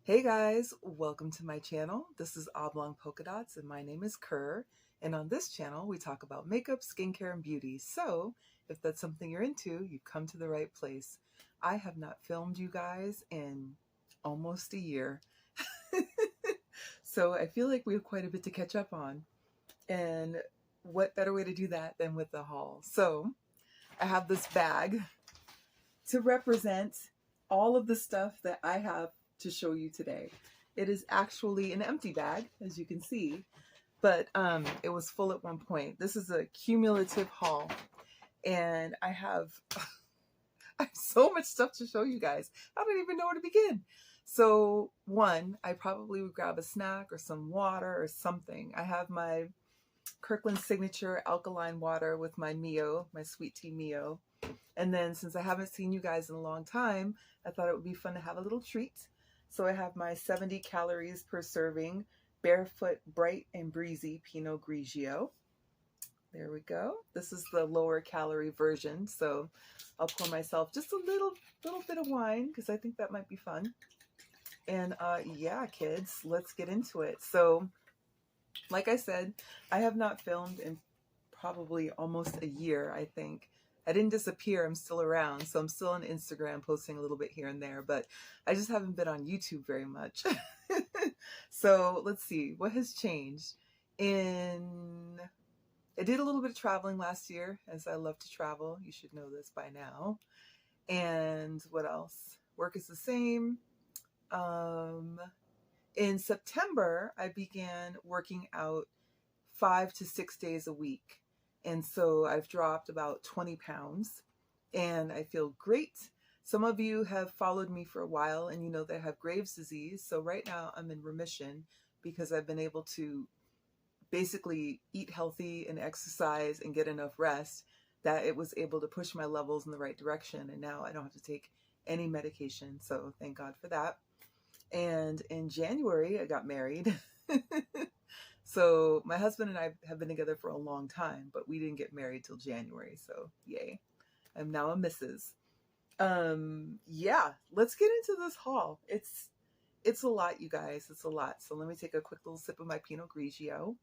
Hey guys, welcome to my channel. This is Oblong Polka Dots and my name is Kerr. And on this channel, we talk about makeup, skincare, and beauty. So if that's something you're into, you've come to the right place. I have not filmed you guys in almost a year. So I feel like we have quite a bit to catch up on. And what better way to do that than with a haul? So I have this bag to represent all of the stuff that I have to show you today. It is actually an empty bag, as you can see, but it was full at one point. This is a cumulative haul, and I have so much stuff to show you guys. I don't even know where to begin. So one, I probably would grab a snack or some water or something. I have my Kirkland Signature alkaline water with my Mio, my sweet tea Mio. And then since I haven't seen you guys in a long time, I thought it would be fun to have a little treat. So I have my 70 calories per serving Barefoot Bright and Breezy Pinot Grigio. There we go. This is the lower calorie version. So I'll pour myself just a little bit of wine because I think that might be fun. And yeah, kids, let's get into it. So like I said, I have not filmed in probably almost a year, I think. I didn't disappear, I'm still around, so I'm still on Instagram posting a little bit here and there, but I just haven't been on YouTube very much. So let's see, what has changed? I did a little bit of traveling last year, as I love to travel. You should know this by now. And what else? Work is the same. In September, I began working out 5 to 6 days a week. And so I've dropped about 20 pounds and I feel great. Some of you have followed me for a while and you know that I have Graves' disease. So right now I'm in remission because I've been able to basically eat healthy and exercise and get enough rest that it was able to push my levels in the right direction. And now I don't have to take any medication. So thank God for that. And in January, I got married. So my husband and I have been together for a long time, but we didn't get married till January. So yay. I'm now a Mrs. Yeah, let's get into this haul. It's a lot, you guys. It's a lot. So let me take a quick little sip of my Pinot Grigio.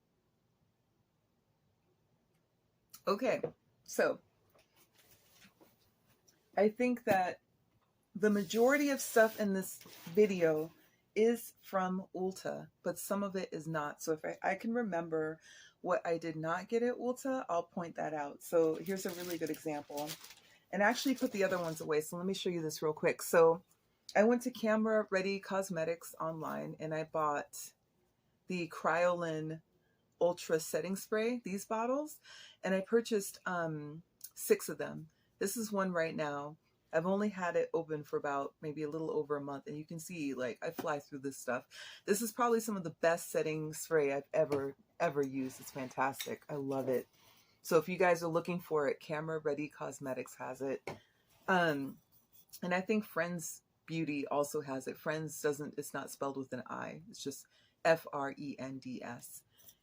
Okay, so I think that the majority of stuff in this video is from Ulta, but some of it is not. So if I can remember what I did not get at Ulta, I'll point that out. So here's a really good example. And I actually put the other ones away. So let me show you this real quick. So I went to Camera Ready Cosmetics online and I bought the Kryolan Ultra Setting Spray, these bottles, and I purchased 6 of them. This is one right now. I've only had it open for about maybe a little over a month, and you can see like I fly through this stuff. This is probably some of the best setting spray I've ever used. It's fantastic. I love it. So if you guys are looking for it, Camera Ready Cosmetics has it. And I think Friends Beauty also has it. Friends it's not spelled with an I. It's just Friends.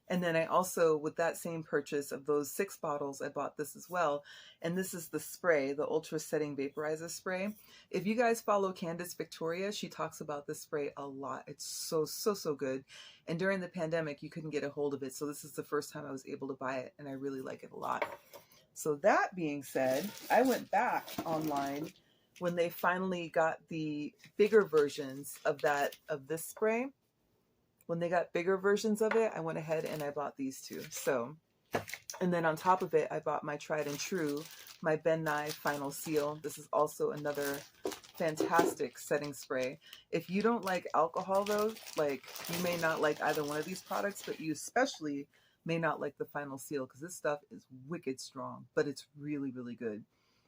And then I also, with that same purchase of those 6 bottles, I bought this as well. And this is the spray, the Ultra Setting Vaporizer Spray. If you guys follow Candace Victoria, she talks about this spray a lot. It's so good. And during the pandemic, you couldn't get a hold of it. So this is the first time I was able to buy it, and I really like it a lot. So that being said, I went back online when they finally got the bigger versions of this spray. When they got bigger versions of it, I went ahead and I bought these 2. So, and then on top of it, I bought my tried and true, my Ben Nye Final Seal. This is also another fantastic setting spray. If you don't like alcohol though, like you may not like either one of these products, but you especially may not like the Final Seal because this stuff is wicked strong, but it's really good.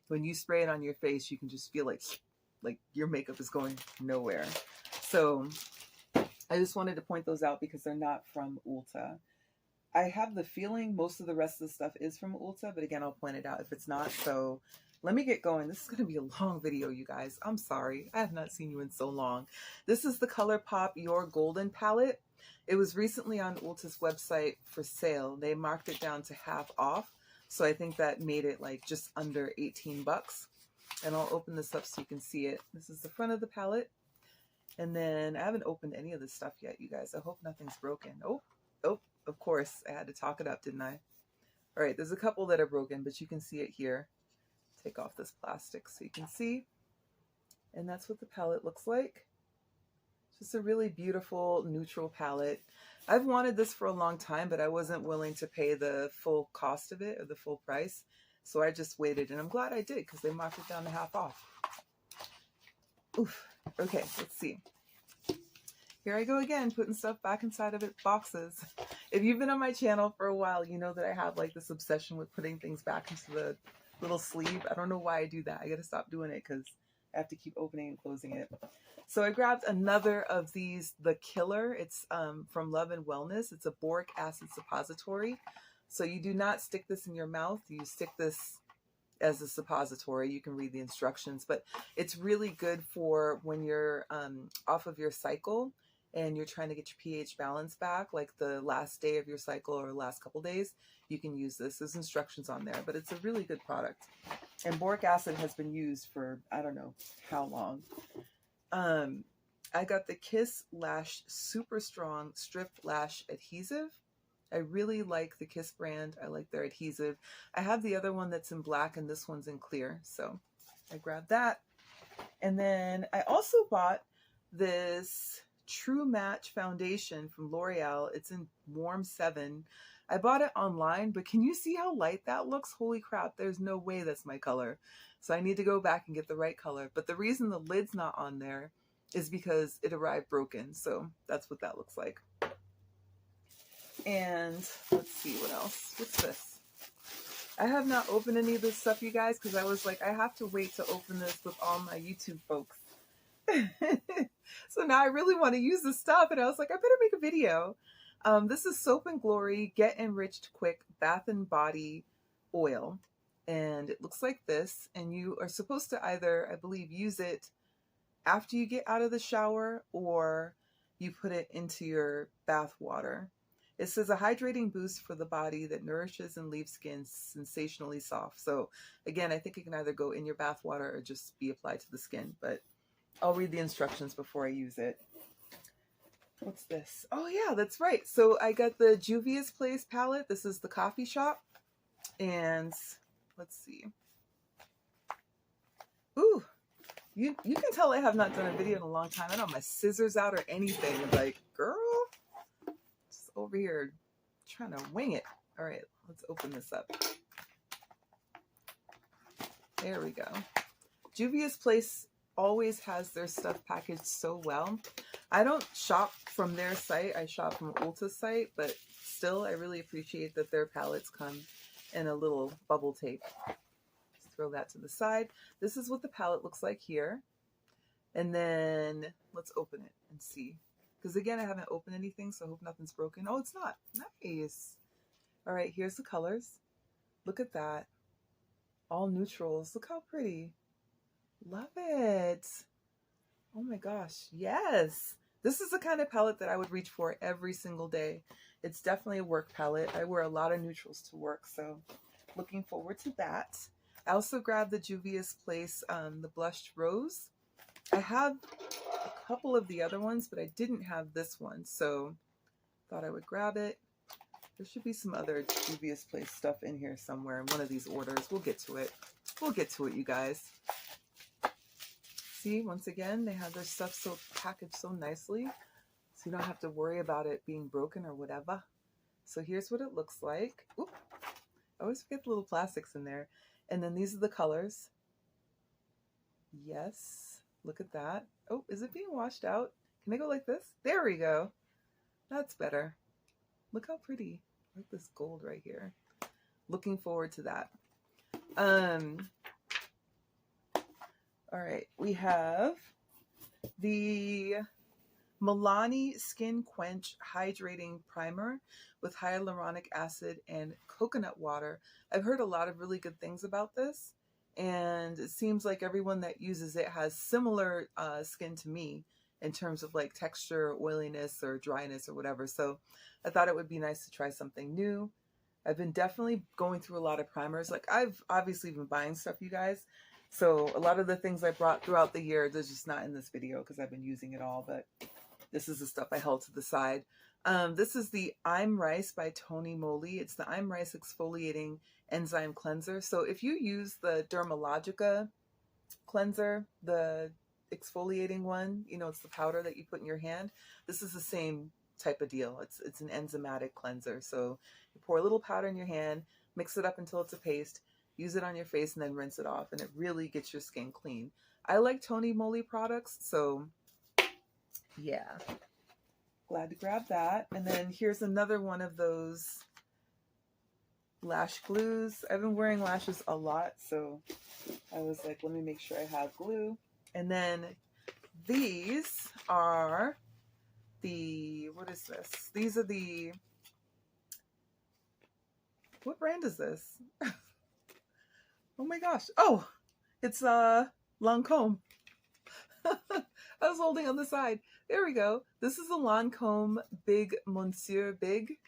When you spray it on your face, you can just feel like your makeup is going nowhere. So I just wanted to point those out because they're not from Ulta. I have the feeling most of the rest of the stuff is from Ulta, but again, I'll point it out if it's not. So let me get going. This is going to be a long video, you guys. I'm sorry. I have not seen you in so long. This is the ColourPop Your Golden palette. It was recently on Ulta's website for sale. They marked it down to half off. So I think that made it like just under 18 bucks. And I'll open this up so you can see it. This is the front of the palette. And then I haven't opened any of this stuff yet, you guys. I hope nothing's broken. Oh, oh, of course. I had to talk it up, didn't I? All right, there's a couple that are broken, but you can see it here. Take off this plastic so you can see. And that's what the palette looks like. Just a really beautiful neutral palette. I've wanted this for a long time, but I wasn't willing to pay the full cost of it or the full price. So I just waited, and I'm glad I did because they marked it down to half off. Oof. Okay, let's see. Here I go again, putting stuff back inside of it boxes. If you've been on my channel for a while, you know that I have like this obsession with putting things back into the little sleeve. I don't know why I do that. I gotta stop doing it because I have to keep opening and closing it. So I grabbed another of these, the Killer. It's from Love and Wellness. It's a boric acid suppository. So you do not stick this in your mouth. You stick this as a suppository. You can read the instructions, but it's really good for when you're off of your cycle and you're trying to get your pH balance back, like the last day of your cycle or last couple days. You can use this. There's instructions on there, but it's a really good product. And boric acid has been used for I don't know how long. I got the Kiss Lash Super Strong Strip Lash Adhesive. I really like the Kiss brand. I like their adhesive. I have the other one that's in black and this one's in clear. So I grabbed that. And then I also bought this True Match foundation from L'Oreal. It's in Warm 7. I bought it online, but can you see how light that looks? Holy crap, there's no way that's my color. So I need to go back and get the right color. But the reason the lid's not on there is because it arrived broken. So that's what that looks like. And let's see what else. What's this? I have not opened any of this stuff, you guys, because I was like, I have to wait to open this with all my YouTube folks. So now I really want to use this stuff, and I was like, I better make a video. This is Soap and Glory Get Enriched Quick Bath and Body Oil, and it looks like this. And you are supposed to either, I believe, use it after you get out of the shower, or you put it into your bath water. It says a hydrating boost for the body that nourishes and leaves skin sensationally soft. So again, I think it can either go in your bath water or just be applied to the skin, but I'll read the instructions before I use it. What's this? Oh yeah, that's right. So I got the Juvia's Place palette. This is the coffee shop. And let's see. Ooh, you can tell I have not done a video in a long time. I don't have my scissors out or anything. Like, girl, just over here trying to wing it. All right, let's open this up. There we go. Juvia's Place always has their stuff packaged so well. I don't shop from their site. I shop from Ulta's site, but still, I really appreciate that their palettes come in a little bubble tape. Just throw that to the side. This is what the palette looks like here. And then let's open it and see. Because again, I haven't opened anything, so I hope nothing's broken. Oh, it's not. Nice. All right, here's the colors. Look at that. All neutrals. Look how pretty. Love it. Oh my gosh. Yes. This is the kind of palette that I would reach for every single day. It's definitely a work palette. I wear a lot of neutrals to work, so looking forward to that. I also grabbed the Juvia's Place, the Blushed Rose. I have a couple of the other ones, but I didn't have this one, so thought I would grab it. There should be some other Juvia's Place stuff in here somewhere in one of these orders. We'll get to it. We'll get to it, you guys. See, once again, they have their stuff so packaged so nicely, so you don't have to worry about it being broken or whatever. So here's what it looks like. Oop, I always forget the little plastics in there. And then these are the colors. Yes, look at that. Oh, is it being washed out? Can I go like this? There we go. That's better. Look how pretty. I like this gold right here. Looking forward to that. All right, we have the Milani Skin Quench Hydrating Primer with hyaluronic acid and coconut water. I've heard a lot of really good things about this, and it seems like everyone that uses it has similar skin to me in terms of like texture, oiliness, or dryness or whatever. So I thought it would be nice to try something new. I've been definitely going through a lot of primers. Like I've obviously been buying stuff, you guys. So a lot of the things I brought throughout the year, they're just not in this video because I've been using it all, but this is the stuff I held to the side. This is the I'm Rice by Tony Moly. It's the I'm Rice Exfoliating Enzyme Cleanser. So if you use the Dermalogica cleanser, the exfoliating one, you know, it's the powder that you put in your hand. This is the same type of deal. It's an enzymatic cleanser. So you pour a little powder in your hand, mix it up until it's a paste, use it on your face, and then rinse it off, and it really gets your skin clean. I like Tony Moly products, so yeah, glad to grab that. And then here's another one of those lash glues. I've been wearing lashes a lot, so I was like, let me make sure I have glue. And then these are the, what is this? These are the, what brand is this? Oh my gosh. Oh, it's Lancome. I was holding on the side. There we go. This is a Lancome Big Monsieur Big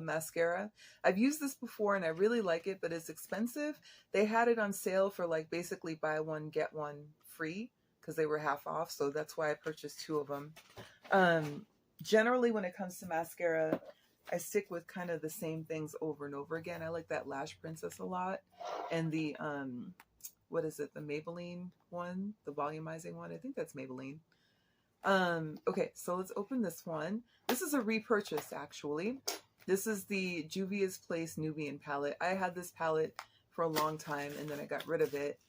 mascara. I've used this before and I really like it, but it's expensive. They had it on sale for like basically buy one get one free because they were half off, so that's why I purchased 2 of them. Generally when it comes to mascara, I stick with kind of the same things over and over again. I like that Lash Princess a lot, and the what is it, the Maybelline one, the volumizing one. I think that's Maybelline. Okay, so let's open this one. This is a repurchase, actually. This is the Juvia's Place Nubian palette. I had this palette for a long time, and then I got rid of it.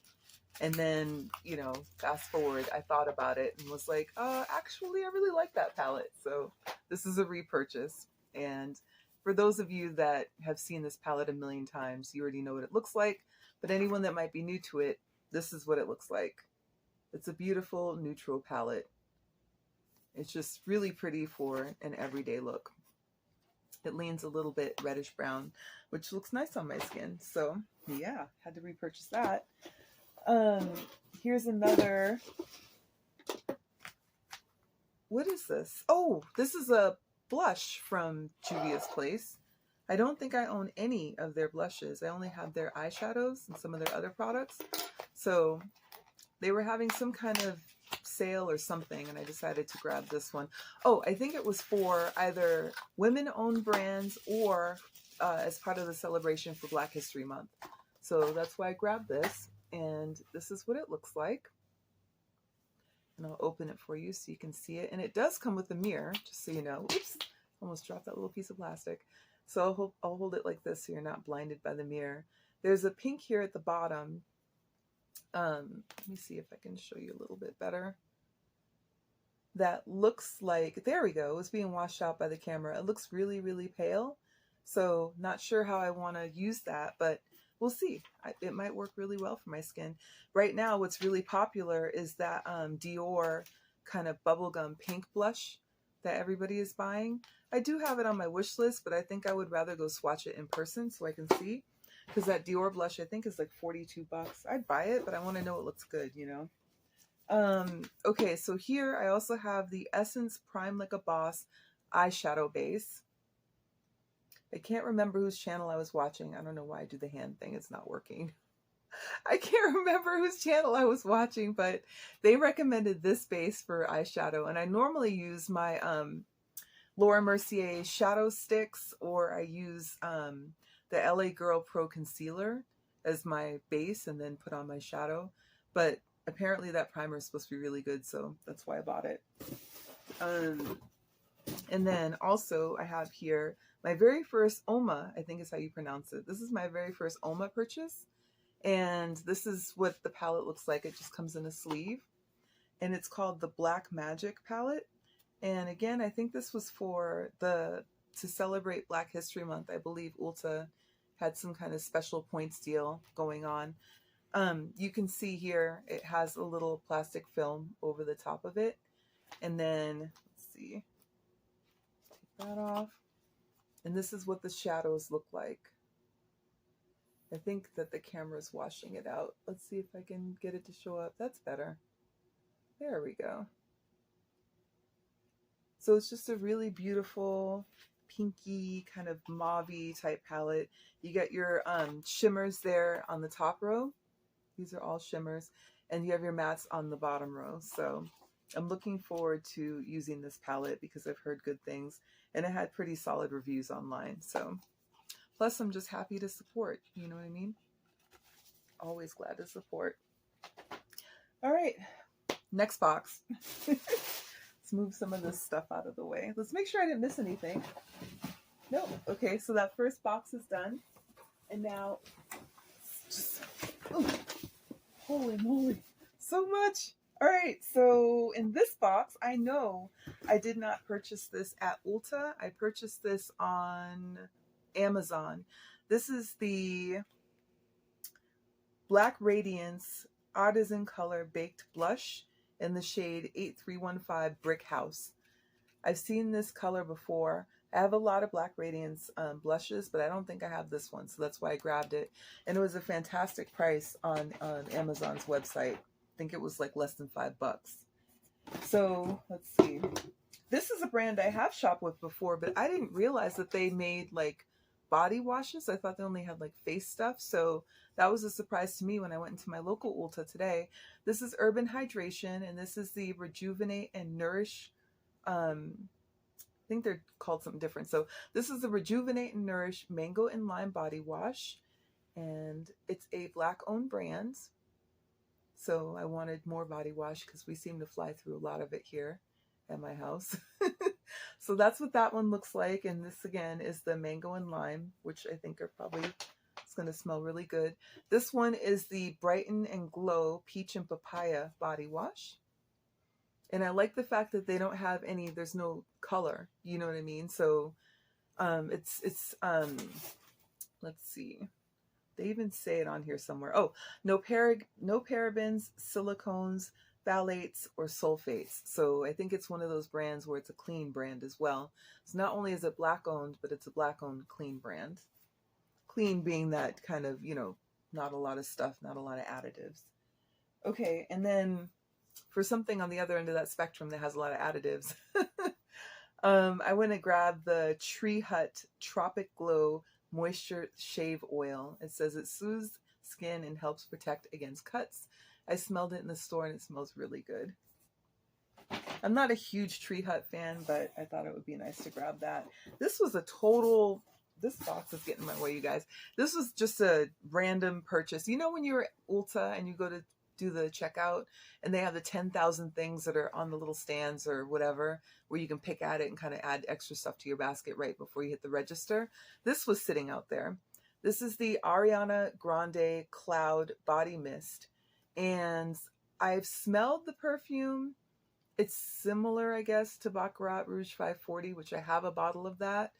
And then, you know, fast forward, I thought about it and was like, actually, I really like that palette. So this is a repurchase. And for those of you that have seen this palette a million times, you already know what it looks like. But anyone that might be new to it, this is what it looks like. It's a beautiful neutral palette. It's just really pretty for an everyday look. It leans a little bit reddish brown, which looks nice on my skin. So yeah, had to repurchase that. Here's another, what is this? Oh, this is a blush from Juvia's Place. I don't think I own any of their blushes. I only have their eyeshadows and some of their other products. So they were having some kind of sale or something, and I decided to grab this one. Oh, I think it was for either women-owned brands or as part of the celebration for Black History Month. So that's why I grabbed this, and this is what it looks like. And I'll open it for you so you can see it. And it does come with a mirror, just so you know. Oops, almost dropped that little piece of plastic. So I'll hold it like this so you're not blinded by the mirror. There's a pink here at the bottom. Let me see if I can show you a little bit better. That looks like, there we go, it's being washed out by the camera. It looks really, really pale. So not sure how I want to use that, but we'll see. It might work really well for my skin. Right now, what's really popular is that Dior kind of bubblegum pink blush that everybody is buying. I do have it on my wish list, but I think I would rather go swatch it in person so I can see. Because that Dior blush, I think, is like 42 bucks. I'd buy it, but I want to know it looks good, you know? Okay, so here I also have the Essence Prime Like a Boss eyeshadow base. I can't remember whose channel I was watching. I don't know why I do the hand thing. It's not working. I can't remember whose channel I was watching, but they recommended this base for eyeshadow. And I normally use my Laura Mercier shadow sticks, or I use the LA Girl Pro Concealer as my base and then put on my shadow. But apparently that primer is supposed to be really good, so that's why I bought it. And then also I have here my very first Oma, I think is how you pronounce it. This is my very first Oma purchase. And this is what the palette looks like. It just comes in a sleeve. And it's called the Black Magic palette. And again, I think this was for to celebrate Black History Month. I believe Ulta had some kind of special points deal going on. You can see here, it has a little plastic film over the top of it. And then, let's see, take that off. And this is what the shadows look like. I think that the camera's washing it out. Let's see if I can get it to show up. That's better. There we go. So it's just a really beautiful, pinky, kind of mauve-y type palette. You get your shimmers there on the top row. These are all shimmers. And you have your mattes on the bottom row. So I'm looking forward to using this palette because I've heard good things. And it had pretty solid reviews online. So plus I'm just happy to support. You know what I mean? Always glad to support. All right. Next box. Let's move some of this stuff out of the way. Let's make sure I didn't miss anything. No. Okay, so that first box is done. And now, just, oh, holy moly, so much. All right, so in this box, I know I did not purchase this at Ulta. I purchased this on Amazon. This is the Black Radiance Artisan Color Baked Blush in the shade 8315 Brick House. I've seen this color before. I have a lot of Black Radiance blushes, but I don't think I have this one, so that's why I grabbed it. And it was a fantastic price on Amazon's website. I think it was like less than $5. So let's see. This is a brand I have shopped with before, but I didn't realize that they made like body washes. I thought they only had like face stuff. So that was a surprise to me when I went into my local Ulta today. This is Urban Hydration, and this is the Rejuvenate and Nourish. I think they're called something different. So this is the Rejuvenate and Nourish Mango and Lime Body Wash, and it's a Black-owned brand. So I wanted more body wash because we seem to fly through a lot of it here at my house. So that's what that one looks like. And this again is the Mango and Lime, which I think are probably, it's going to smell really good. This one is the Brighten and Glow Peach and Papaya Body Wash. And I like the fact that they don't have any, there's no color, you know what I mean? So let's see. They even say it on here somewhere. Oh, no parabens, silicones, phthalates, or sulfates. So I think it's one of those brands where it's a clean brand as well. So not only is it Black owned, but it's a Black owned clean brand. Clean being that kind of, you know, not a lot of stuff, not a lot of additives. Okay, and then for something on the other end of that spectrum that has a lot of additives, I went and grabbed the Tree Hut Tropic Glow Moisture Shave Oil. It says it soothes skin and helps protect against cuts. I smelled it in the store and it smells really good. I'm not a huge Tree Hut fan, but I thought it would be nice to grab that. This was a total, this box is getting in my way, you guys. This was just a random purchase. You know when you're at Ulta and you go to do the checkout and they have the 10,000 things that are on the little stands or whatever, where you can pick at it and kind of add extra stuff to your basket right before you hit the register. This was sitting out there. This is the Ariana Grande Cloud Body Mist. And I've smelled the perfume. It's similar, I guess, to Baccarat Rouge 540, which I have a bottle of that.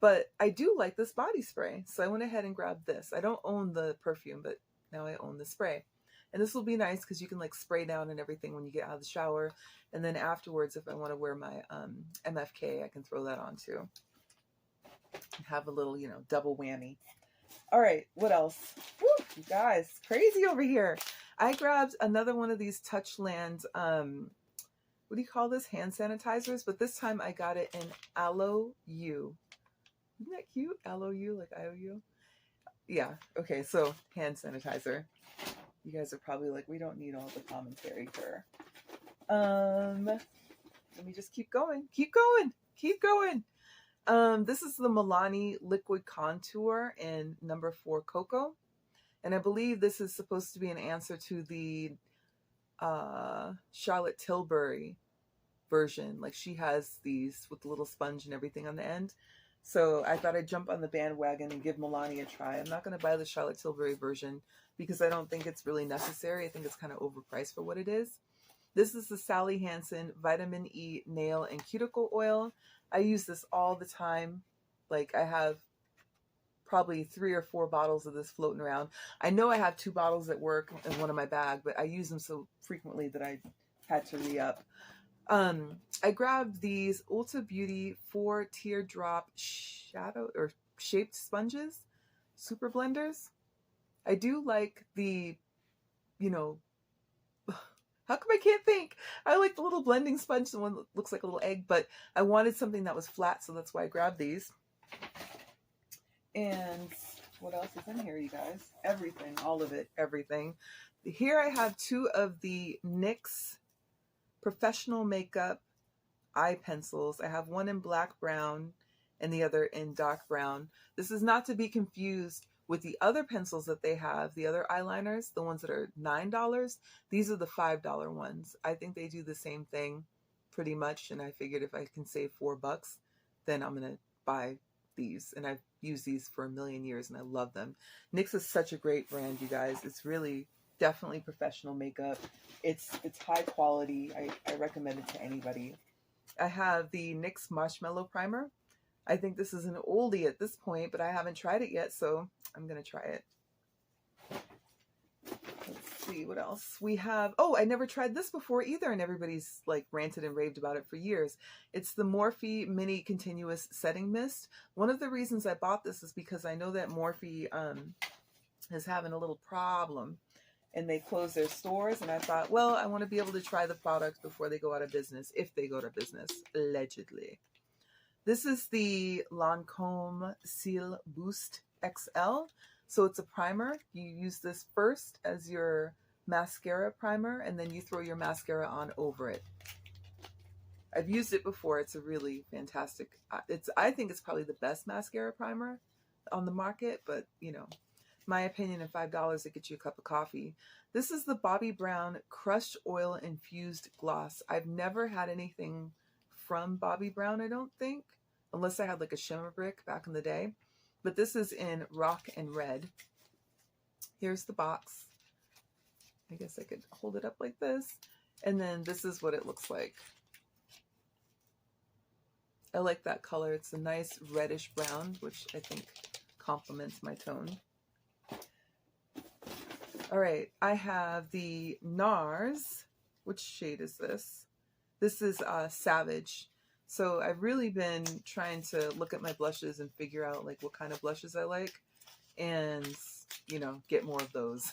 But I do like this body spray. So I went ahead and grabbed this. I don't own the perfume, but now I own the spray. And this will be nice because you can like spray down and everything when you get out of the shower. And then afterwards, if I want to wear my MFK, I can throw that on too. Have a little, you know, double whammy. All right, what else? Woo, you guys, crazy over here. I grabbed another one of these Touchland, what do you call this? Hand sanitizers. But this time I got it in Aloe U. Isn't that cute? Aloe U, like IOU? Yeah, okay, so hand sanitizer. You guys are probably like, we don't need all the commentary, Kerr. Let me just keep going. Keep going. Keep going. This is the Milani Liquid Contour in number 4 Cocoa. And I believe this is supposed to be an answer to the Charlotte Tilbury version. Like she has these with the little sponge and everything on the end. So I thought I'd jump on the bandwagon and give Milani a try. I'm not going to buy the Charlotte Tilbury version because I don't think it's really necessary. I think it's kind of overpriced for what it is. This is the Sally Hansen Vitamin E Nail and Cuticle Oil. I use this all the time. Like I have probably 3 or 4 bottles of this floating around. I know I have 2 bottles at work and one in my bag, but I use them so frequently that I had to re-up. I grabbed these Ulta Beauty 4 Teardrop Shadow or Shaped Sponges, Super Blenders. I do like the, you know, how come I can't think? I like the little blending sponge, the one that looks like a little egg, but I wanted something that was flat, so that's why I grabbed these. And What else is in here, you guys? Everything, all of it, everything. Here I have two of the NYX Professional Makeup eye pencils. I have one in black brown and the other in dark brown. This is not to be confused with the other pencils that they have, the other eyeliners, the ones that are $9. These are the $5 ones. I think they do the same thing pretty much, and I figured if I can save $4, then I'm gonna buy these. And I've used these for a million years and I love them. NYX is such a great brand, you guys. It's really definitely professional makeup. It's high quality. I recommend it to anybody. I have the NYX Marshmallow Primer. I think this is an oldie at this point, but I haven't tried it yet, so I'm going to try it. Let's see what else we have. Oh, I never tried this before either, and everybody's like ranted and raved about it for years. It's the Morphe Mini Continuous Setting Mist. One of the reasons I bought this is because I know that Morphe is having a little problem, and they close their stores, and I thought, well, I want to be able to try the product before they go out of business, if they go out of business, allegedly. This is the Lancome Cils Boost XL. So it's a primer. You use this first as your mascara primer, and then you throw your mascara on over it. I've used it before. It's a really fantastic, I think it's probably the best mascara primer on the market, but you know, my opinion, at $5 it gets you a cup of coffee. This is the Bobbi Brown Crushed Oil Infused Gloss. I've never had anything from Bobbi Brown, I don't think, unless I had like a shimmer brick back in the day. But this is in Rock and Red. Here's the box. I guess I could hold it up like this. And then this is what it looks like. I like that color. It's a nice reddish brown, which I think complements my tone. All right, I have the NARS. Which shade is this? This is Savage. So I've really been trying to look at my blushes and figure out like what kind of blushes I like, and you know, get more of those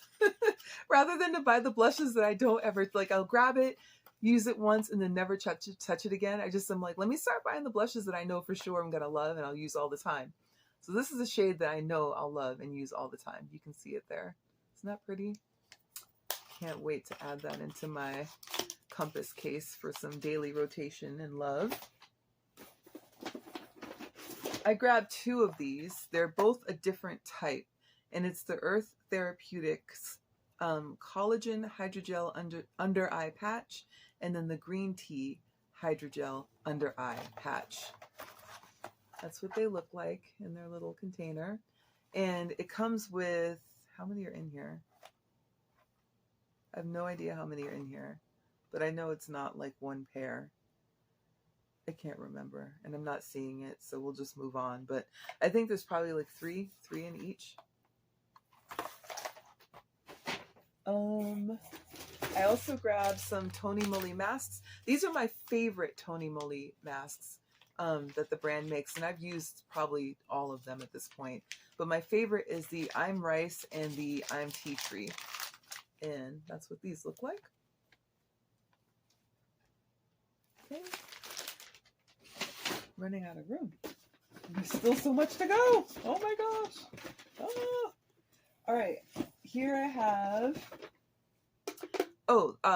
rather than to buy the blushes that I don't ever like. I'll grab it, use it once, and then never touch it again. I'm like, let me start buying the blushes that I know for sure I'm gonna love and I'll use all the time. So this is a shade that I know I'll love and use all the time. You can see it there. Isn't that pretty? Can't wait to add that into my compass case for some daily rotation and love. I grabbed two of these. They're both a different type, and it's the Earth Therapeutics Collagen Hydrogel under Eye Patch, and then the Green Tea Hydrogel Under Eye Patch. That's what they look like in their little container. And it comes with, how many are in here? I have no idea how many are in here, but I know it's not like one pair. I can't remember, and I'm not seeing it, so we'll just move on. But I think there's probably like three in each. I also grabbed some Tony Moly masks. These are my favorite Tony Moly masks that the brand makes, and I've used probably all of them at this point. But my favorite is the I'm Rice and the I'm Tea Tree, and that's what these look like. Okay. Running out of room. There's still so much to go. Oh my gosh. Oh. All right. Here I have,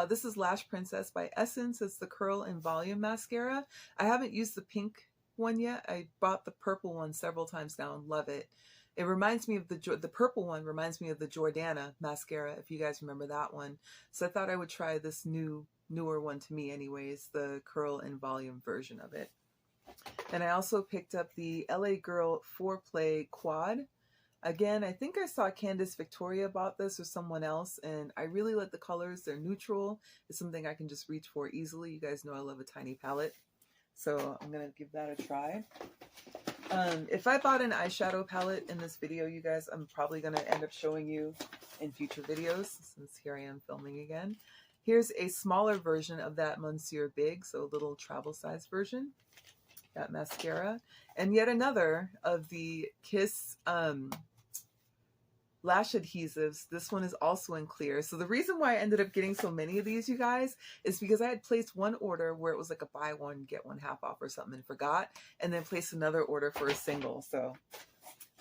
this is Lash Princess by Essence. It's the Curl and Volume Mascara. I haven't used the pink one yet. I bought the purple one several times now and love it. It reminds me of the purple one reminds me of the Jordana mascara, if you guys remember that one. So I thought I would try this newer one, to me anyways, the Curl and Volume version of it. And I also picked up the LA Girl Foreplay Quad. Again, I think I saw Candace Victoria bought this or someone else, and I really like the colors. They're neutral. It's something I can just reach for easily. You guys know I love a tiny palette, so I'm going to give that a try. If I bought an eyeshadow palette in this video, you guys, I'm probably going to end up showing you in future videos, since here I am filming again. Here's a smaller version of that Monsieur Big, so a little travel size version. That mascara, and yet another of the Kiss lash adhesives. This one is also in clear. So the reason why I ended up getting so many of these, you guys, is because I had placed one order where it was like a buy one get one half off or something and forgot, and then placed another order for a single. So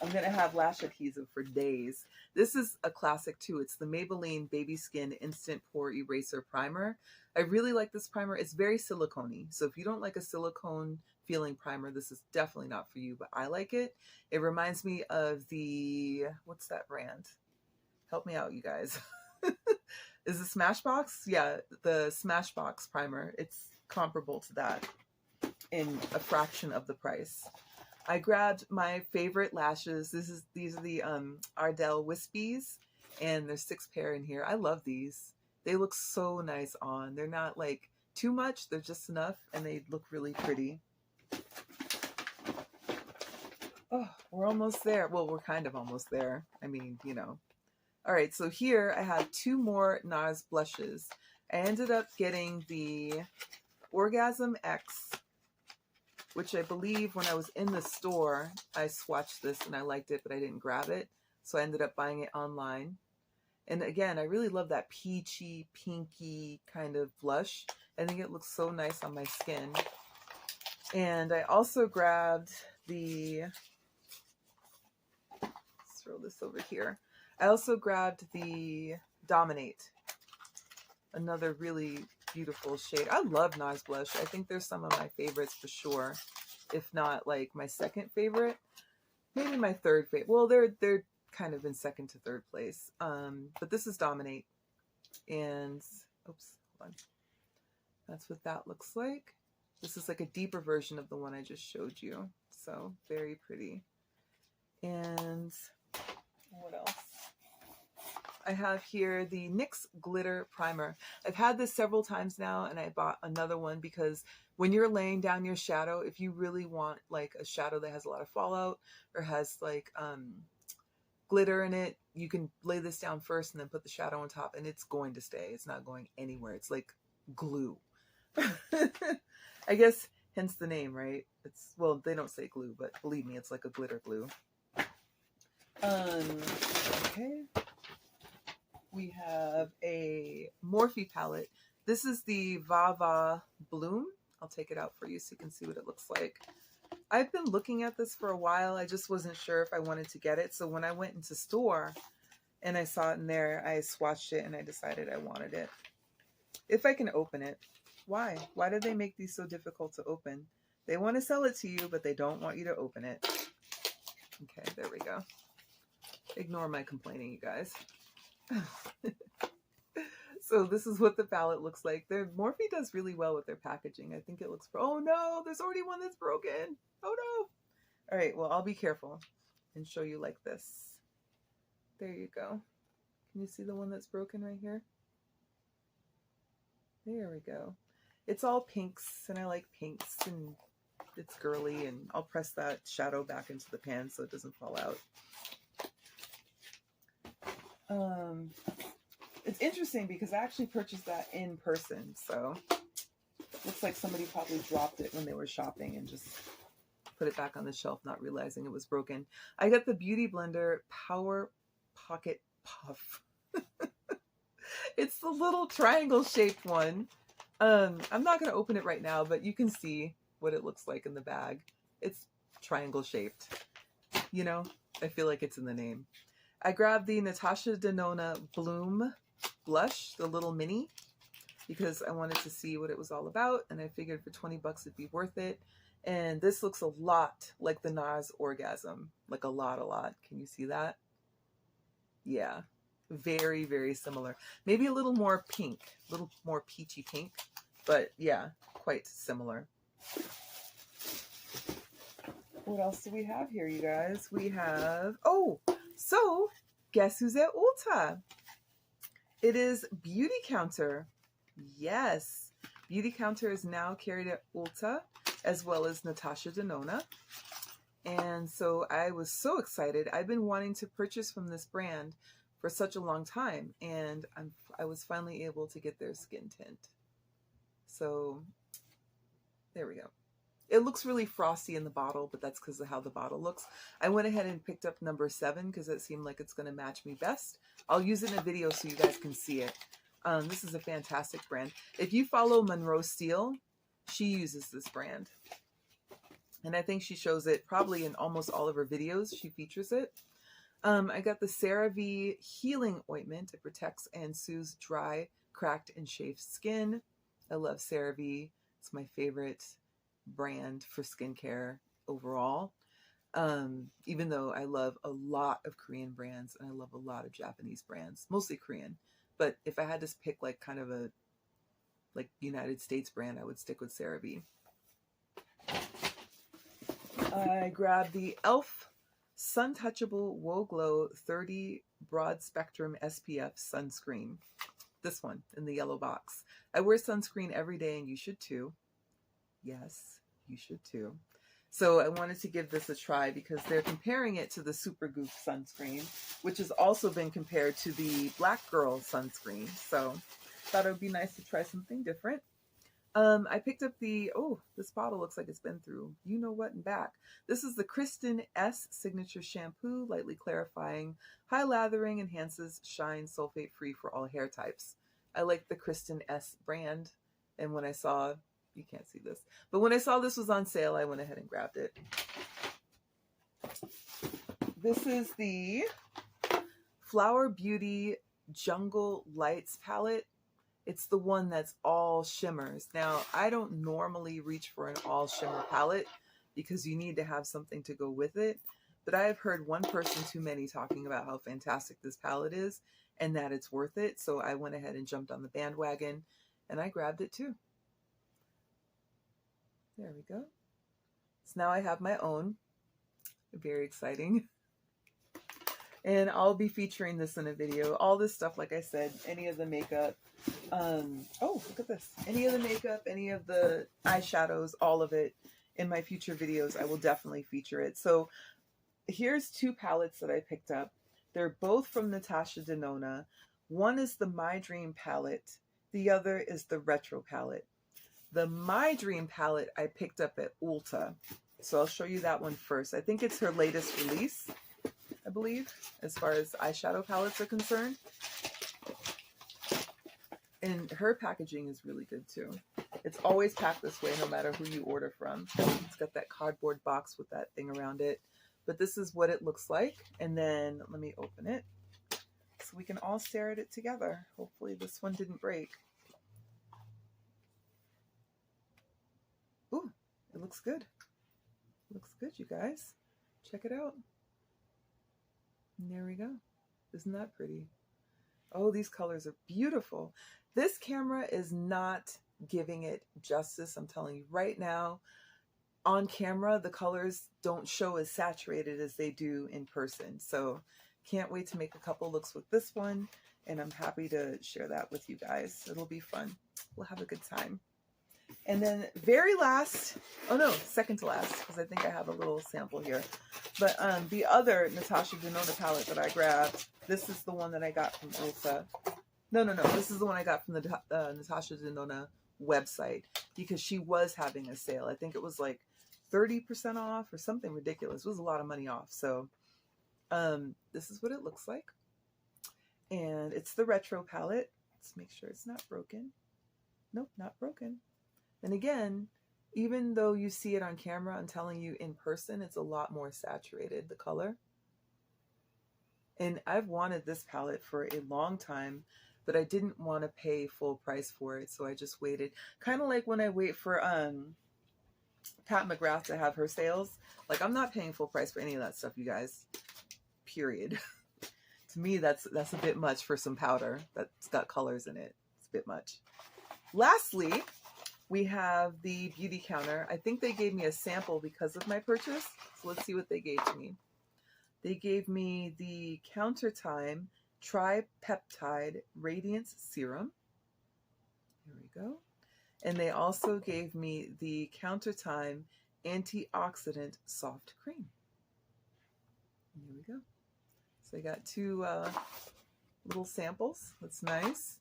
I'm going to have lash adhesive for days. This is a classic too. It's the Maybelline Baby Skin Instant Pore Eraser Primer. I really like this primer. It's very silicone-y. So if you don't like a silicone feeling primer, this is definitely not for you, but I like it. It reminds me of the, what's that brand? Help me out, you guys. Is it Smashbox? Yeah, the Smashbox primer. It's comparable to that in a fraction of the price. I grabbed my favorite lashes. These are the Ardell Wispies, and there's 6 pair in here. I love these. They look so nice on. They're not like too much, they're just enough, and they look really pretty. Oh, we're almost there. Well, we're kind of almost there. I mean, you know. All right, so here I have 2 more NARS blushes. I ended up getting the Orgasm X, which I believe when I was in the store, I swatched this and I liked it, but I didn't grab it. So I ended up buying it online. And again, I really love that peachy, pinky kind of blush. I think it looks so nice on my skin. And I also grabbed the, let's throw this over here. I also grabbed the Dominate, another really beautiful shade. I love NARS blush. I think there's some of my favorites for sure. If not like my second favorite, maybe my third favorite. Well, they're kind of in second to third place. But this is Dominate. And oops, hold on. That's what that looks like. This is like a deeper version of the one I just showed you. So very pretty. And what else? I have here the NYX Glitter Primer. I've had this several times now, and I bought another one because when you're laying down your shadow, if you really want like a shadow that has a lot of fallout or has like glitter in it, you can lay this down first and then put the shadow on top, and it's going to stay. It's not going anywhere. It's like glue. I guess hence the name, right? It's, well, they don't say glue, but believe me, it's like a glitter glue. Okay. We have a Morphe palette. This is the Vava Bloom. I'll take it out for you so you can see what it looks like. I've been looking at this for a while. I just wasn't sure if I wanted to get it. So when I went into store and I saw it in there, I swatched it and I decided I wanted it. If I can open it. Why? Why did they make these so difficult to open? They want to sell it to you, but they don't want you to open it. Okay, there we go. Ignore my complaining, you guys. So this is what the palette looks like. Morphe does really well with their packaging. I think it looks, oh no, there's already one that's broken. Oh no. All right, well, I'll be careful and show you like this. There you go. Can you see the one that's broken right here? There we go. It's all pinks, and I like pinks, and it's girly, and I'll press that shadow back into the pan so it doesn't fall out. It's interesting because I actually purchased that in person, so looks like somebody probably dropped it when they were shopping and just put it back on the shelf, not realizing it was broken. I got the Beauty Blender Power Pocket Puff. It's the little triangle shaped one. I'm not going to open it right now, but you can see what it looks like in the bag. It's triangle shaped. You know, I feel like it's in the name. I grabbed the Natasha Denona Bloom blush, the little mini, because I wanted to see what it was all about, and I figured for 20 bucks it'd be worth it. And this looks a lot like the NARS Orgasm, like a lot. Can you see that? Yeah, very, very similar. Maybe a little more pink, a little more peachy pink, but yeah, quite similar. What else do we have here, you guys? We have, oh, so guess who's at Ulta? It is Beauty Counter. Yes, Beauty Counter is now carried at Ulta, as well as Natasha Denona. And so I was so excited. I've been wanting to purchase from this brand for such a long time, and I was finally able to get their skin tint. So there we go. It looks really frosty in the bottle, but that's because of how the bottle looks. I went ahead and picked up number 7 because it seemed like it's going to match me best. I'll use it in a video so you guys can see it. This is a fantastic brand. If you follow Monroe Steele, she uses this brand. And I think she shows it probably in almost all of her videos. She features it. I got the CeraVe Healing Ointment. It protects and soothes dry, cracked, and chafed skin. I love CeraVe. It's my favorite brand for skincare overall. Even though I love a lot of Korean brands and I love a lot of Japanese brands, mostly Korean. But if I had to pick like kind of a like United States brand, I would stick with CeraVe. I grabbed the e.l.f. Sun Touchable Woe Glow 30 Broad Spectrum SPF Sunscreen. This one in the yellow box. I wear sunscreen every day and you should too. Yes, you should too. So I wanted to give this a try because they're comparing it to the Supergoop sunscreen, which has also been compared to the Black Girl sunscreen. So thought it would be nice to try something different. I picked up the, oh, this bottle looks like it's been through you know what and back. This is the Kristen S Signature Shampoo, lightly clarifying, high lathering, enhances shine, sulfate free for all hair types. I like the Kristen S brand, and when I saw, you can't see this, but when I saw this was on sale, I went ahead and grabbed it. This is the Flower Beauty Jungle Lights palette. It's the one that's all shimmers. Now, I don't normally reach for an all shimmer palette because you need to have something to go with it. But I have heard one person too many talking about how fantastic this palette is and that it's worth it. So I went ahead and jumped on the bandwagon and I grabbed it too. There we go. So now I have my own. Very exciting. And I'll be featuring this in a video. All this stuff, like I said, any of the makeup. Oh, look at this. Any of the makeup, any of the eyeshadows, all of it in my future videos, I will definitely feature it. So here's two palettes that I picked up. They're both from Natasha Denona. One is the My Dream palette. The other is the Retro palette. The My Dream palette I picked up at Ulta. So I'll show you that one first. I think it's her latest release, I believe, as far as eyeshadow palettes are concerned. And her packaging is really good too. It's always packed this way no matter who you order from. It's got that cardboard box with that thing around it. But this is what it looks like. And then let me open it so we can all stare at it together. Hopefully this one didn't break. Ooh, it looks good. It looks good, you guys. Check it out. And there we go. Isn't that pretty? Oh, these colors are beautiful. This camera is not giving it justice. I'm telling you right now, on camera, the colors don't show as saturated as they do in person. So can't wait to make a couple looks with this one. And I'm happy to share that with you guys. It'll be fun. We'll have a good time. And then very last, oh no, second to last, because I think I have a little sample here. But the other Natasha Denona palette that I grabbed, this is the one that I got from Ulta. No, this is the one I got from the Natasha Denona website because she was having a sale. I think it was like 30% off or something ridiculous. It was a lot of money off. So this is what it looks like. And it's the Retro palette. Let's make sure it's not broken. Nope, not broken. And again, even though you see it on camera, I'm telling you in person, it's a lot more saturated, the color. And I've wanted this palette for a long time, but I didn't want to pay full price for it. So I just waited. Kind of like when I wait for Pat McGrath to have her sales. Like I'm not paying full price for any of that stuff, you guys. Period. To me, that's a bit much for some powder that's got colors in it. It's a bit much. Lastly, we have the beauty counter. I think they gave me a sample because of my purchase. So let's see what they gave to me. They gave me the Counter Time Tripeptide Radiance Serum. Here we go. And they also gave me the Counter Time Antioxidant Soft Cream. Here we go. So I got two little samples. That's nice.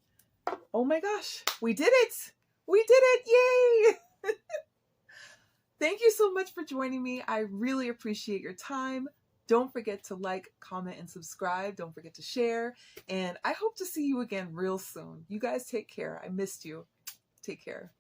Oh my gosh, we did it! We did it! Yay! Thank you so much for joining me. I really appreciate your time. Don't forget to like, comment, and subscribe. Don't forget to share. And I hope to see you again real soon. You guys take care. I missed you. Take care.